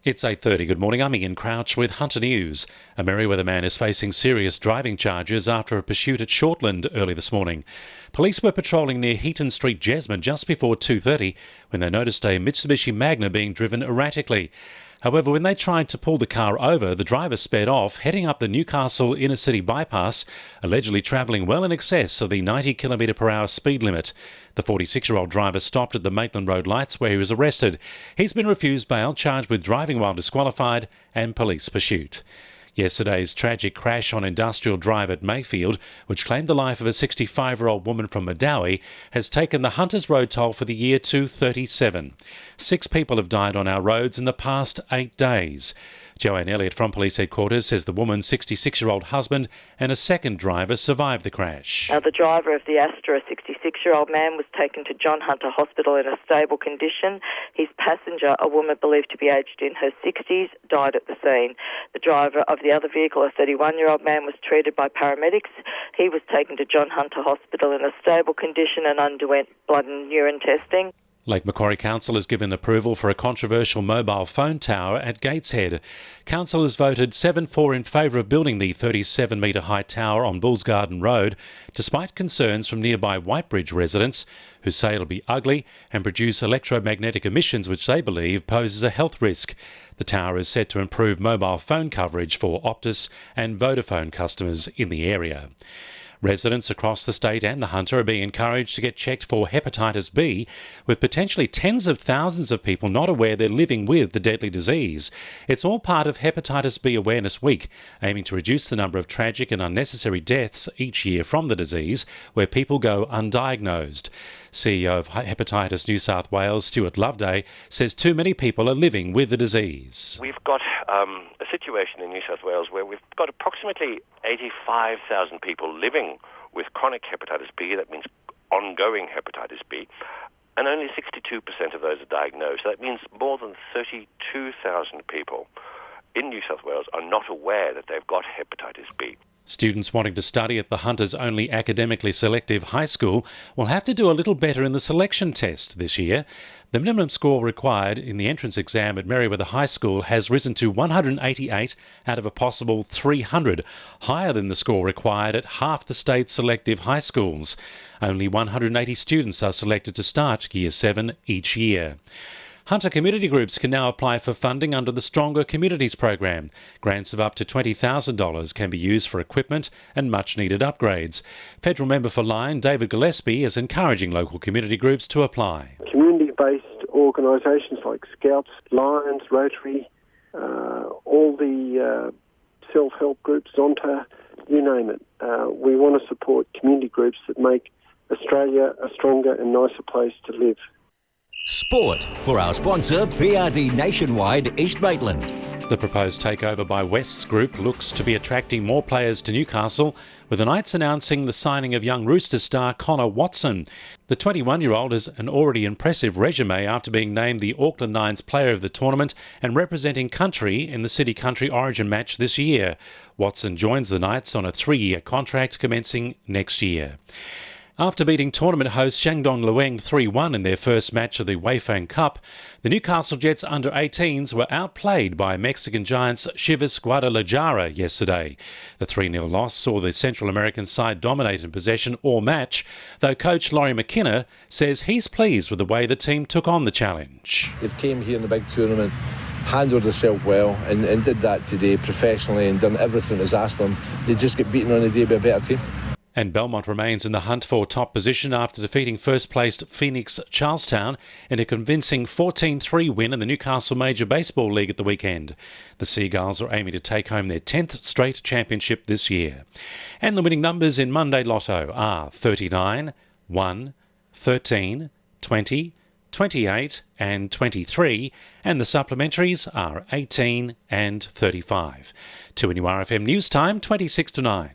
It's 8:30. Good morning. I'm Ian Crouch with Hunter News. A Merriweather man is facing serious driving charges after a pursuit at Shortland early this morning. Police were patrolling near Heaton Street, Jesmond, just before 2:30 when they noticed a Mitsubishi Magna being driven erratically. However, when they tried to pull the car over, the driver sped off, heading up the Newcastle inner city bypass, allegedly travelling well in excess of the 90km/h speed limit. The 46-year-old driver stopped at the Maitland Road lights where he was arrested. He's been refused bail, charged with driving while disqualified and police pursuit. Yesterday's tragic crash on Industrial Drive at Mayfield, which claimed the life of a 65-year-old woman from Madawi, has taken the Hunters road toll for the year to 37. 6 people have died on our roads in the past 8 days. Joanne Elliott from Police Headquarters says the woman's 66-year-old husband and a second driver survived the crash. The driver of the Astra, a 66-year-old man, was taken to John Hunter Hospital in a stable condition. His passenger, a woman believed to be aged in her 60s, died at the scene. The driver of the other vehicle, a 31-year-old man, was treated by paramedics. He was taken to John Hunter Hospital in a stable condition and underwent blood and urine testing. Lake Macquarie Council has given approval for a controversial mobile phone tower at Gateshead. Council has voted 7-4 in favour of building the 37-metre high tower on Bulls Garden Road, despite concerns from nearby Whitebridge residents who say it'll be ugly and produce electromagnetic emissions which they believe poses a health risk. The tower is set to improve mobile phone coverage for Optus and Vodafone customers in the area. Residents across the state and the Hunter are being encouraged to get checked for hepatitis B, with potentially tens of thousands of people not aware they're living with the deadly disease. It's all part of Hepatitis B Awareness Week, aiming to reduce the number of tragic and unnecessary deaths each year from the disease, where people go undiagnosed. CEO of Hepatitis New South Wales, Stuart Loveday, says too many people are living with the disease. We've got a situation in New South Wales where we've got approximately 85,000 people living with chronic hepatitis B, that means ongoing hepatitis B, and only 62% of those are diagnosed. So that means more than 32,000 people in New South Wales are not aware that they've got hepatitis B. Students wanting to study at the Hunter's only academically selective high school will have to do a little better in the selection test this year. The minimum score required in the entrance exam at Merriweather High School has risen to 188 out of a possible 300, higher than the score required at half the state's selective high schools. Only 180 students are selected to start Year 7 each year. Hunter community groups can now apply for funding under the Stronger Communities program. Grants of up to $20,000 can be used for equipment and much-needed upgrades. Federal member for Lyne, David Gillespie, is encouraging local community groups to apply. Community-based organisations like Scouts, Lions, Rotary, all the self-help groups, Zonta, you name it. We want to support community groups that make Australia a stronger and nicer place to live. Sport for our sponsor, PRD Nationwide East Maitland. The proposed takeover by West's Group looks to be attracting more players to Newcastle, with the Knights announcing the signing of young Roosters star Connor Watson. The 21-year-old has an already impressive resume after being named the Auckland Nines Player of the Tournament and representing country in the City Country Origin match this year. Watson joins the Knights on a 3-year contract commencing next year. After beating tournament host Shandong Lueng 3-1 in their first match of the Weifang Cup, the Newcastle Jets under-18s were outplayed by Mexican giants Chivas Guadalajara yesterday. The 3-0 loss saw the Central American side dominate in possession all match, though coach Laurie McKenna says he's pleased with the way the team took on the challenge. They've came here in the big tournament, handled themselves well and did that today professionally and done everything that's asked them. They just get beaten on the day by a better team. And Belmont remains in the hunt for top position after defeating first-placed Phoenix Charlestown in a convincing 14-3 win in the Newcastle Major Baseball League at the weekend. The Seagulls are aiming to take home their 10th straight championship this year. And the winning numbers in Monday Lotto are 39, 1, 13, 20, 28 and 23, and the supplementaries are 18 and 35. 2NURFM News Time, 26 to 9.